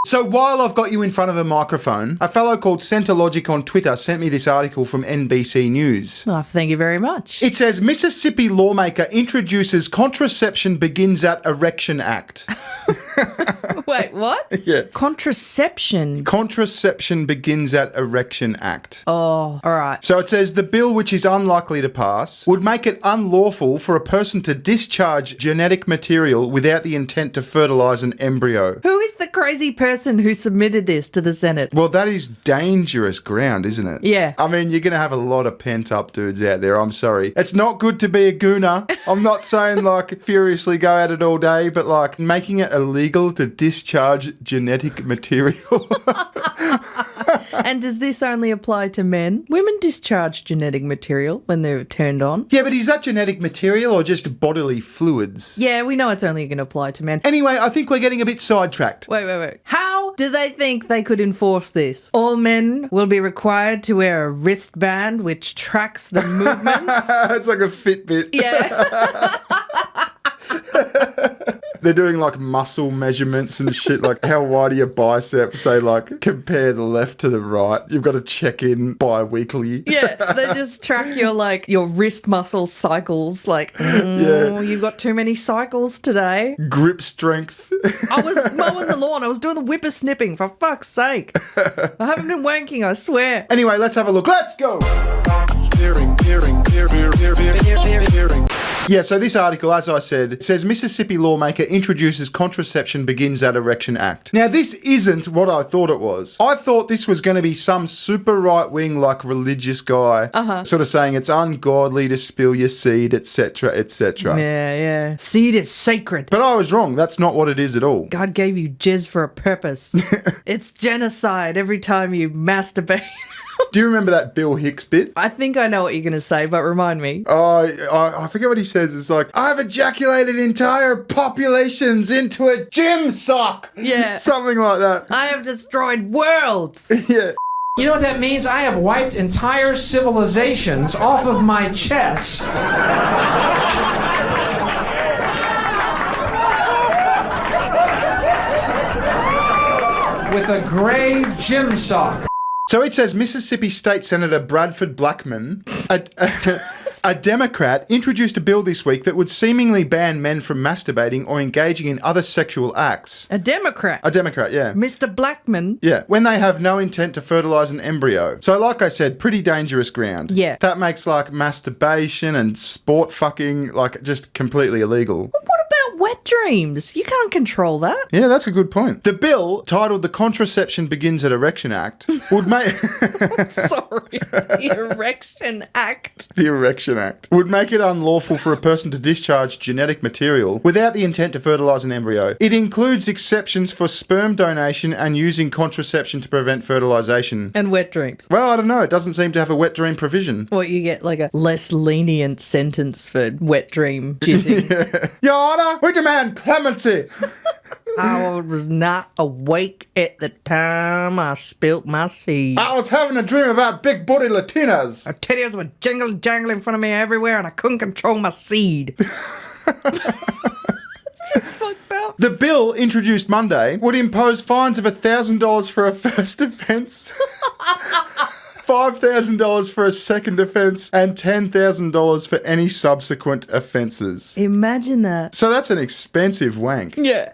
So while I've got you in front of a microphone, a fellow called Centrologic on Twitter sent me this article from NBC News. Oh, thank you very much. It says, Mississippi lawmaker introduces Contraception Begins at Erection Act. Wait, what? Yeah. Contraception. Contraception Begins at Erection Act. Oh, all right. So it says the bill, which is unlikely to pass, would make it unlawful for a person to discharge genetic material without the intent to fertilize an embryo. Who is the crazy person who submitted this to the Senate? Well, that is dangerous ground, isn't it? Yeah. I mean, you're going to have a lot of pent-up dudes out there, I'm sorry. It's not good to be a gooner. I'm not saying, like, furiously go at it all day, but, like, making it illegal to discharge genetic material. And does this only apply to men? Women discharge genetic material when they're turned on. Yeah, but is that genetic material or just bodily fluids? Yeah, we know it's only going to apply to men. Anyway, I think we're getting a bit sidetracked. Wait. How do they think they could enforce this? All men will be required to wear a wristband which tracks the movements. It's like a Fitbit. Yeah. They're doing like muscle measurements and shit, like how wide are your biceps? They like compare the left to the right. You've got to check in bi-weekly. Yeah, they just track your wrist muscle cycles. Like, Yeah. you've got too many cycles today. Grip strength. I was mowing the lawn. I was doing the whippersnipping, for fuck's sake. I haven't been wanking, I swear. Anyway, let's have a look. Let's go. Bearing. Yeah, so this article, as I said, says Mississippi lawmaker introduces Contraception Begins at Erection Act. Now, this isn't what I thought it was. I thought this was going to be some super right-wing, like, religious guy sort of saying it's ungodly to spill your seed, etc., etc. Yeah. Seed is sacred. But I was wrong. That's not what it is at all. God gave you jizz for a purpose. It's genocide every time you masturbate. Do you remember that Bill Hicks bit? I think I know what you're going to say, but remind me. I forget what he says. It's like, I've ejaculated entire populations into a gym sock. Yeah. Something like that. I have destroyed worlds. Yeah. You know what that means? I have wiped entire civilizations off of my chest. With a gray gym sock. So it says Mississippi State Senator Bradford Blackman, a Democrat, introduced a bill this week that would seemingly ban men from masturbating or engaging in other sexual acts. A Democrat. A Democrat, yeah. Mr. Blackman. Yeah, when they have no intent to fertilize an embryo. So like I said, pretty dangerous ground. Yeah. That makes like masturbation and sport fucking like just completely illegal. What about wet dreams? You can't control that. Yeah, that's a good point. The bill, titled the Contraception Begins at Erection Act, would make... Sorry. The Erection Act. The Erection Act would make it unlawful for a person to discharge genetic material without the intent to fertilize an embryo. It includes exceptions for sperm donation and using contraception to prevent fertilization. And wet dreams. Well, I don't know. It doesn't seem to have a wet dream provision. What, you get like a less lenient sentence for wet dream jizzing. Your Honor, we demand clemency. I was not awake at the time I spilt my seed. I was having a dream about big booty Latinas. Her titties were jangling in front of me everywhere and I couldn't control my seed. It's just fucked up. The bill, introduced Monday, would impose fines of $1,000 for a first offence, $5,000 for a second offence, and $10,000 for any subsequent offences. Imagine that. So that's an expensive wank. Yeah.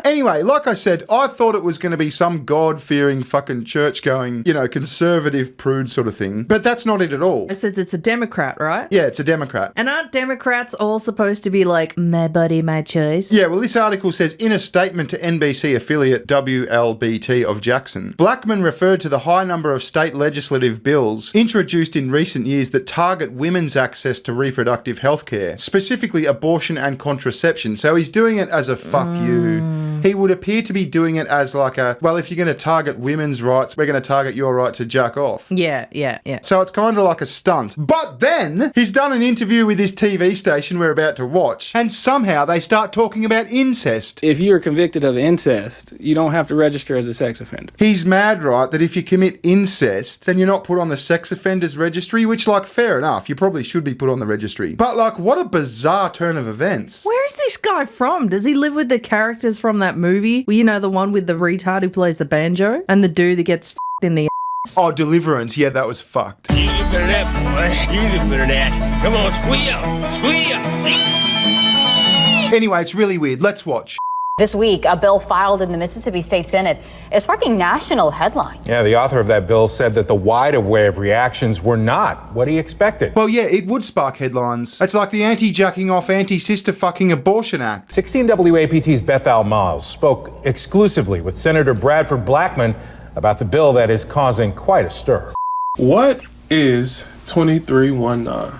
Anyway, like I said, I thought it was going to be some God-fearing fucking church-going, conservative prude sort of thing. But that's not it at all. It says it's a Democrat, right? Yeah, it's a Democrat. And aren't Democrats all supposed to be like, my body, my choice? Yeah, well, this article says, in a statement to NBC affiliate WLBT of Jackson, Blackman referred to the high number of state legislative bills introduced in recent years that target women's access to reproductive health care, specifically abortion and contraception. So he's doing it as a fuck you. He would appear to be doing it as like a, well, if you're going to target women's rights, we're going to target your right to jack off. Yeah. So it's kind of like a stunt. But then he's done an interview with this TV station we're about to watch, and somehow they start talking about incest. If you're convicted of incest, you don't have to register as a sex offender. He's mad, right, that if you commit incest, then you're not put on the sex offenders registry, which, like, fair enough, you probably should be put on the registry. But, like, what a bizarre turn of events. Where is this guy from? Does he live with the characters from that that movie? Well, you know, the one with the retard who plays the banjo and the dude that gets in the Oh, Deliverance. Yeah, that was fucked. You look better than that, boy. You look better than that. Come on, squeal. Squeal. Anyway, it's really weird. Let's watch. This week, a bill filed in the Mississippi State Senate is sparking national headlines. Yeah, the author of that bill said that the wide array of reactions were not what he expected. Well, yeah, it would spark headlines. It's like the anti-jacking off, anti-sister fucking abortion act. 16 WAPT's Beth Al Miles spoke exclusively with Senator Bradford Blackman about the bill that is causing quite a stir. What is 2319?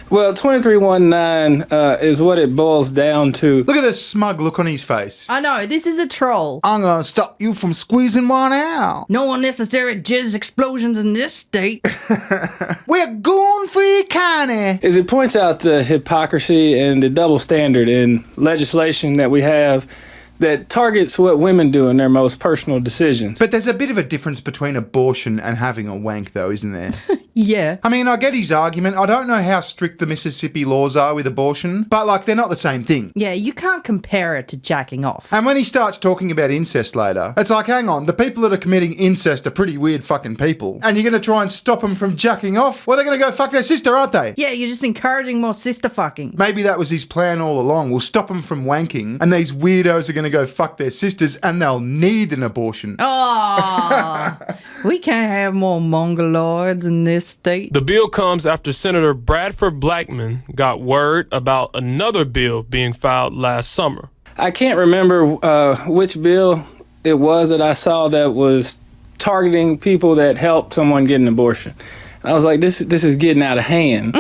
Well, 2319 is what it boils down to. Look at the smug look on his face. I know, this is a troll. I'm gonna stop you from squeezing one out. No unnecessary jizz explosions in this state. We're going for your county. Is it points out the hypocrisy and the double standard in legislation that we have that targets what women do in their most personal decisions. But there's a bit of a difference between abortion and having a wank, though, isn't there? Yeah. I mean, I get his argument. I don't know how strict the Mississippi laws are with abortion, but, like, they're not the same thing. Yeah, you can't compare it to jacking off. And when he starts talking about incest later, it's like, hang on, the people that are committing incest are pretty weird fucking people. And you're going to try and stop them from jacking off? Well, they're going to go fuck their sister, aren't they? Yeah, you're just encouraging more sister fucking. Maybe that was his plan all along. We'll stop them from wanking, and these weirdos are going to go fuck their sisters, and they'll need an abortion. Oh, we can't have more mongoloids in this state. The bill comes after Senator Bradford Blackman got word about another bill being filed last summer. I can't remember which bill it was that I saw that was targeting people that helped someone get an abortion. I was like, this is getting out of hand.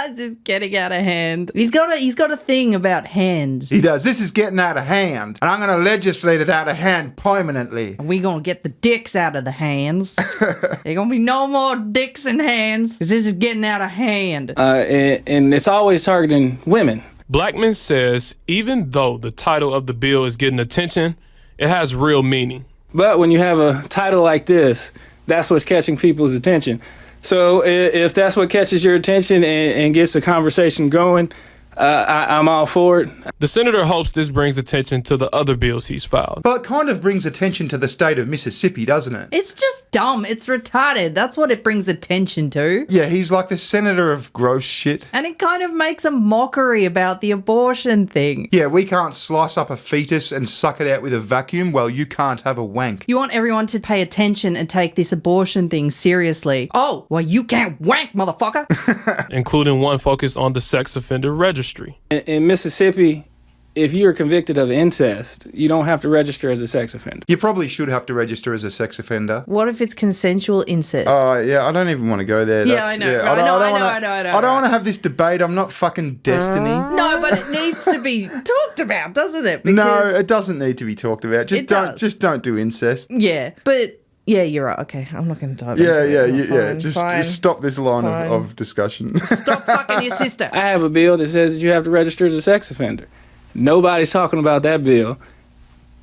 This is getting out of hand. He's got a thing about hands. He does. This is getting out of hand, and I'm going to legislate it out of hand permanently. We're going to get the dicks out of the hands. There's going to be no more dicks in hands, because this is getting out of hand. And it's always targeting women. Blackman says even though the title of the bill is getting attention, it has real meaning. But when you have a title like this, that's what's catching people's attention. So if that's what catches your attention and gets the conversation going, I'm all for it. The senator hopes this brings attention to the other bills he's filed. Well, it kind of brings attention to the state of Mississippi, doesn't it? It's just dumb. It's retarded. That's what it brings attention to. Yeah, he's like the senator of gross shit. And it kind of makes a mockery about the abortion thing. Yeah, we can't slice up a fetus and suck it out with a vacuum. Well, you can't have a wank. You want everyone to pay attention and take this abortion thing seriously. Oh, well, you can't wank, motherfucker. Including one focused on the sex offender registry. In Mississippi, if you're convicted of incest, you don't have to register as a sex offender. You probably should have to register as a sex offender. What if it's consensual incest? Oh, yeah, I don't even want to go there. Yeah, I know. I don't want to have this debate. I'm not fucking Destiny. No, but it needs to be talked about, doesn't it? No, it doesn't need to be talked about. Just don't do incest. Yeah, but... Yeah, you're right. Okay, I'm not going to dive into it. Yeah. Just stop this line of discussion. Stop fucking your sister. I have a bill that says that you have to register as a sex offender. Nobody's talking about that bill,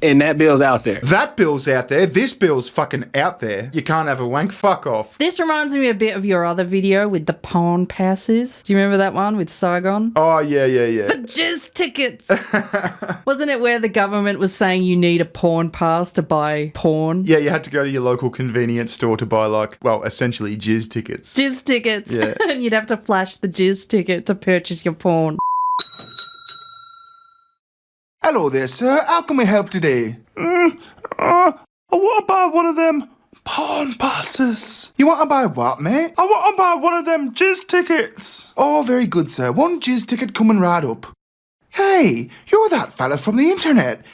and that bill's out there. That bill's out there. This bill's fucking out there. You can't have a wank. Fuck off. This reminds me a bit of your other video with the pawn passes. Do you remember that one with Saigon? Oh, yeah. The jizz tickets. Wasn't it where the government was saying you need a pawn pass to buy porn? Yeah, you had to go to your local convenience store to buy, essentially jizz tickets. Jizz tickets. Yeah. And you'd have to flash the jizz ticket to purchase your porn. Hello there, sir. How can we help today? I want to buy one of them pawn passes. You want to buy what, mate? I want to buy one of them jizz tickets. Oh, very good, sir. One jizz ticket coming right up. Hey, you're that fella from the internet.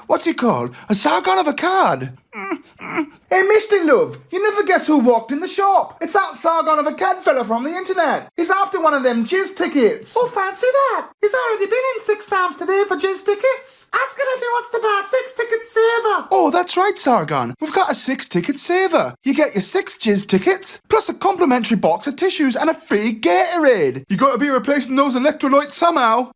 What's it called? A Sargon of a card. Hey, Mr. Love, you never guess who walked in the shop. It's that Sargon of a cad fella from the internet. He's after one of them jizz tickets. Oh, fancy that. He's already been in 6 times today for jizz tickets. Ask him if he wants to buy a 6-ticket saver. Oh, that's right, Sargon. We've got a 6-ticket saver. You get your 6 jizz tickets, plus a complimentary box of tissues and a free Gatorade. You gotta be replacing those electrolytes somehow.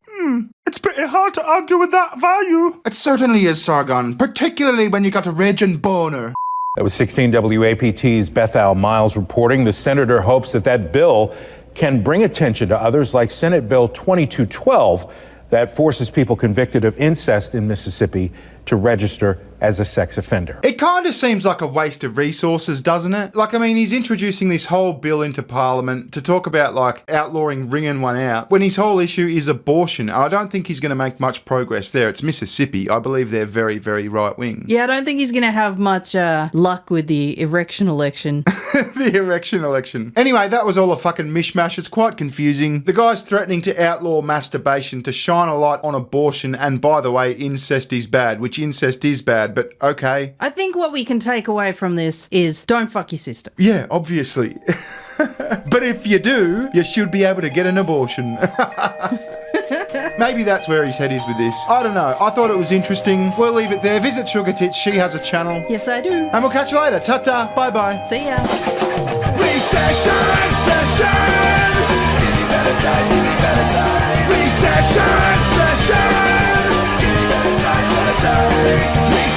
It's pretty hard to argue with that value. It certainly is, Sargon, particularly when you got a raging boner. That was 16 WAPT's Beth Al Miles reporting. The senator hopes that bill can bring attention to others like Senate Bill 2212, that forces people convicted of incest in Mississippi to register as a sex offender. It kind of seems like a waste of resources, doesn't it? Like, I mean, he's introducing this whole bill into Parliament to talk about, like, outlawing ringing one out, when his whole issue is abortion. I don't think he's going to make much progress there. It's Mississippi. I believe they're very, very right-wing. Yeah, I don't think he's going to have much luck with the erection election. The erection election. Anyway, that was all a fucking mishmash. It's quite confusing. The guy's threatening to outlaw masturbation to shine a light on abortion, and by the way, incest is bad, which incest is bad, but okay. I think what we can take away from this is don't fuck your sister. Yeah, obviously. But if you do, you should be able to get an abortion. Maybe that's where his head is with this. I don't know. I thought it was interesting. We'll leave it there. Visit SugarTits. She has a channel. Yes, I do. And we'll catch you later. Ta-ta. Bye-bye. See ya. Recession, session. Give me better times, give me better times. Recession, session. Give me better times, better times.